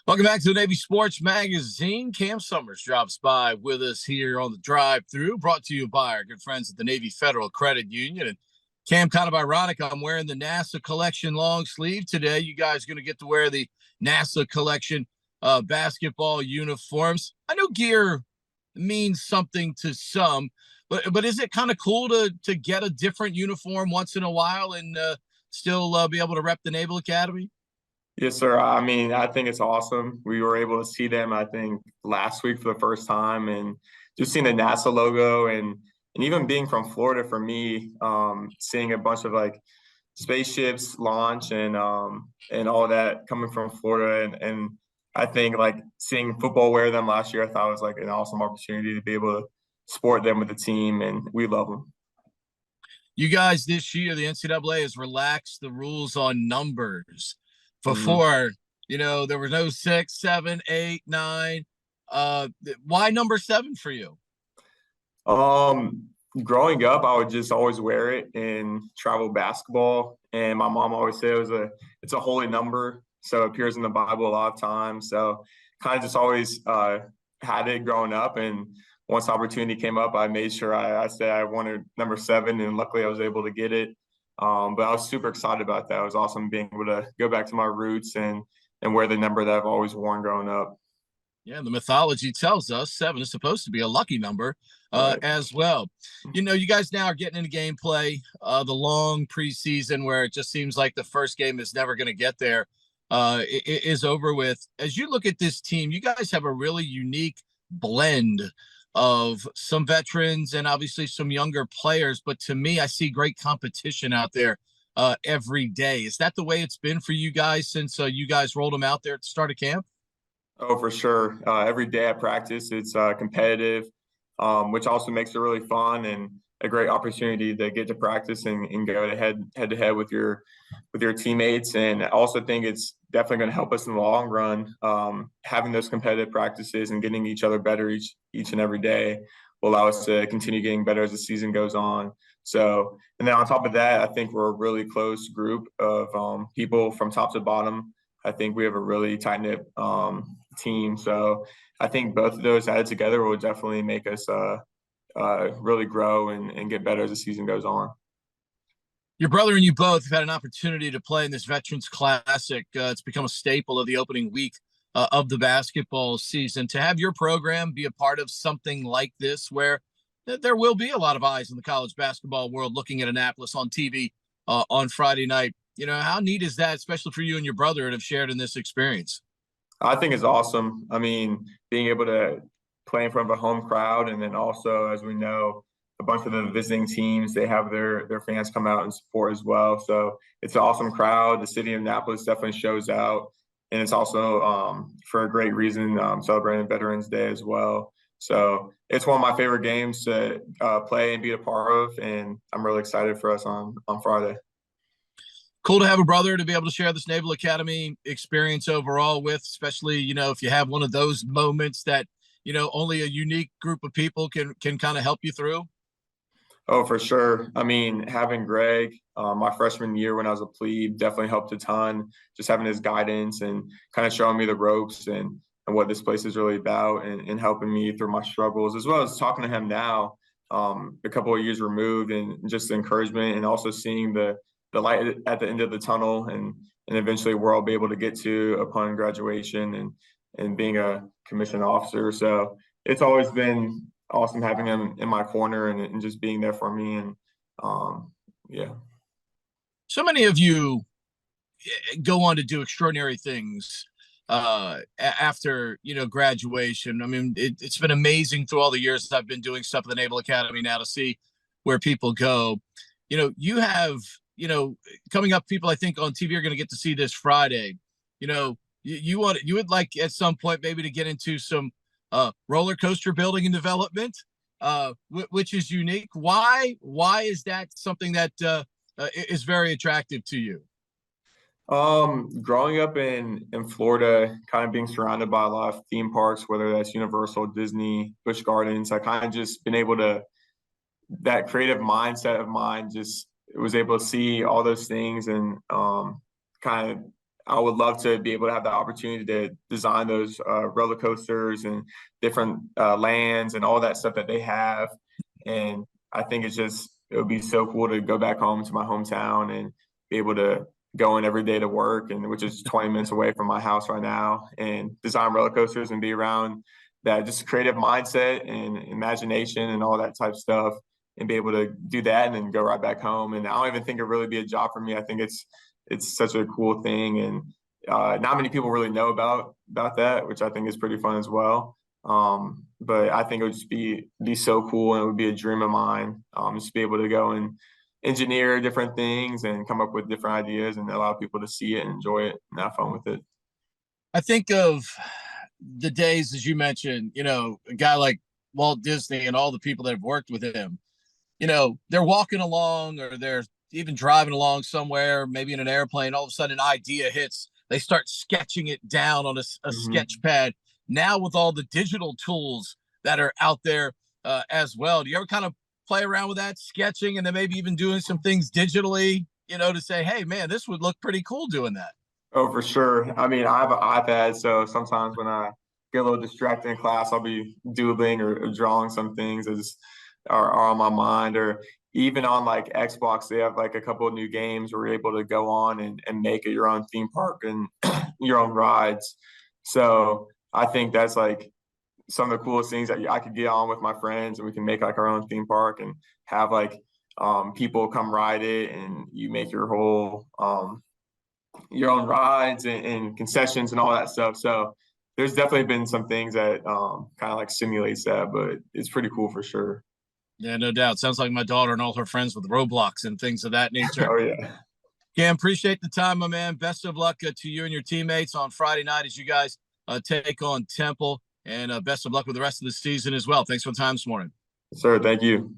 Welcome back to the Navy Sports Magazine. Cam Summers drops by with us here on the drive-through, brought to you by our good friends at the Navy Federal Credit Union. And Cam, kind of ironic, I'm wearing the NASA Collection long sleeve today. You guys are going to get to wear the NASA Collection basketball uniforms. I know gear means something to some, but is it kind of cool to get a different uniform once in a while and still be able to rep the Naval Academy? Yes, sir. I mean, I think it's awesome. We were able to see them, I think, last week for the first time, and just seeing the NASA logo and even being from Florida for me, seeing a bunch of like spaceships launch and all that coming from Florida, and I think like seeing football wear them last year, I thought was like an awesome opportunity to be able to sport them with the team, and we love them. You guys this year, the NCAA has relaxed the rules on numbers. Mm-hmm. Before, there was no 6, 7, 8, 9. Why number 7 for you? Growing up, I would just always wear it in travel basketball, and my mom always said it's a holy number, so it appears in the Bible a lot of times. So kind of just always had it growing up, and once the opportunity came up, I made sure I said I wanted number 7, and luckily I was able to get it. But I was super excited about that. It was awesome being able to go back to my roots and wear the number that I've always worn growing up. Yeah, the mythology tells us 7 is supposed to be a lucky number Right. as well. You guys now are getting into gameplay, the long preseason where it just seems like the first game is never going to get there, is over with. As you look at this team, you guys have a really unique blend of some veterans and obviously some younger players. But to me, I see great competition out there every day. Is that the way it's been for you guys since you guys rolled them out there at the start of camp? Oh, for sure. Every day at practice, it's competitive, which also makes it really fun and a great opportunity to get to practice and go head to head with your teammates. And I also think it's definitely going to help us in the long run. Having those competitive practices and getting each other better each and every day will allow us to continue getting better as the season goes on. So, and then on top of that, I think we're a really close group of people from top to bottom. I think we have a really tight knit team. So I think both of those added together will definitely make us really grow and get better as the season goes on. Your brother and you both have had an opportunity to play in this Veterans Classic. It's become a staple of the opening week of the basketball season. To have your program be a part of something like this, where there will be a lot of eyes in the college basketball world looking at Annapolis on TV on Friday night. How neat is that, especially for you and your brother that have shared in this experience? I think it's awesome. I mean, being able to play in front of a home crowd, and then also, as we know, a bunch of the visiting teams, they have their fans come out and support as well. So it's an awesome crowd. The city of Annapolis definitely shows out, and it's also for a great reason, celebrating Veterans Day as well. So it's one of my favorite games to play and be a part of, and I'm really excited for us on Friday. Cool to have a brother to be able to share this Naval Academy experience overall with, especially, if you have one of those moments that, only a unique group of people can kind of help you through. Oh, for sure. I mean, having Greg, my freshman year when I was a plebe, definitely helped a ton. Just having his guidance and kind of showing me the ropes and what this place is really about and helping me through my struggles, as well as talking to him now, a couple of years removed, and just the encouragement and also seeing the light at the end of the tunnel and eventually where I'll be able to get to upon graduation and being a commissioned officer. So it's always been awesome having him in my corner and just being there for me. And yeah. So many of you go on to do extraordinary things after, graduation. I mean, it's been amazing through all the years that I've been doing stuff at the Naval Academy now to see where people go. You have, coming up, people I think on TV are going to get to see this Friday. You would like at some point maybe to get into some roller coaster building and development, which is unique. Why is that something that is very attractive to you? Growing up in Florida, kind of being surrounded by a lot of theme parks, whether that's Universal, Disney, Busch Gardens, I kind of just been able to, that creative mindset of mine just was able to see all those things and kind of I would love to be able to have the opportunity to design those roller coasters and different lands and all that stuff that they have. And I think it would be so cool to go back home to my hometown and be able to go in every day to work, and which is 20 minutes away from my house right now, and design roller coasters and be around that just creative mindset and imagination and all that type of stuff, and be able to do that and then go right back home. And I don't even think it really be a job for me. I think it's such a cool thing, and not many people really know about that, which I think is pretty fun as well. But I think it would just be so cool, and it would be a dream of mine, just to be able to go and engineer different things and come up with different ideas and allow people to see it and enjoy it and have fun with it. I think of the days, as you mentioned, a guy like Walt Disney and all the people that have worked with him, they're walking along or they're even driving along somewhere, maybe in an airplane. All of a sudden, an idea hits. They start sketching it down on a sketch pad. Now, with all the digital tools that are out there as well, do you ever kind of play around with that, sketching, and then maybe even doing some things digitally, to say, hey, man, this would look pretty cool doing that? Oh, for sure. I mean, I have an iPad, so sometimes when I get a little distracted in class, I'll be doodling or drawing some things that are on my mind. Or even on like Xbox, they have like a couple of new games where you're able to go on and make it your own theme park and your own rides. So I think that's like some of the coolest things that I could get on with my friends, and we can make like our own theme park and have like people come ride it, and you make your own rides and concessions and all that stuff. So there's definitely been some things that kind of like simulates that, but it's pretty cool for sure. Yeah, no doubt. Sounds like my daughter and all her friends with Roblox and things of that nature. Oh yeah. Cam, appreciate the time, my man. Best of luck to you and your teammates on Friday night as you guys take on Temple, and best of luck with the rest of the season as well. Thanks for the time this morning. Sir, thank you.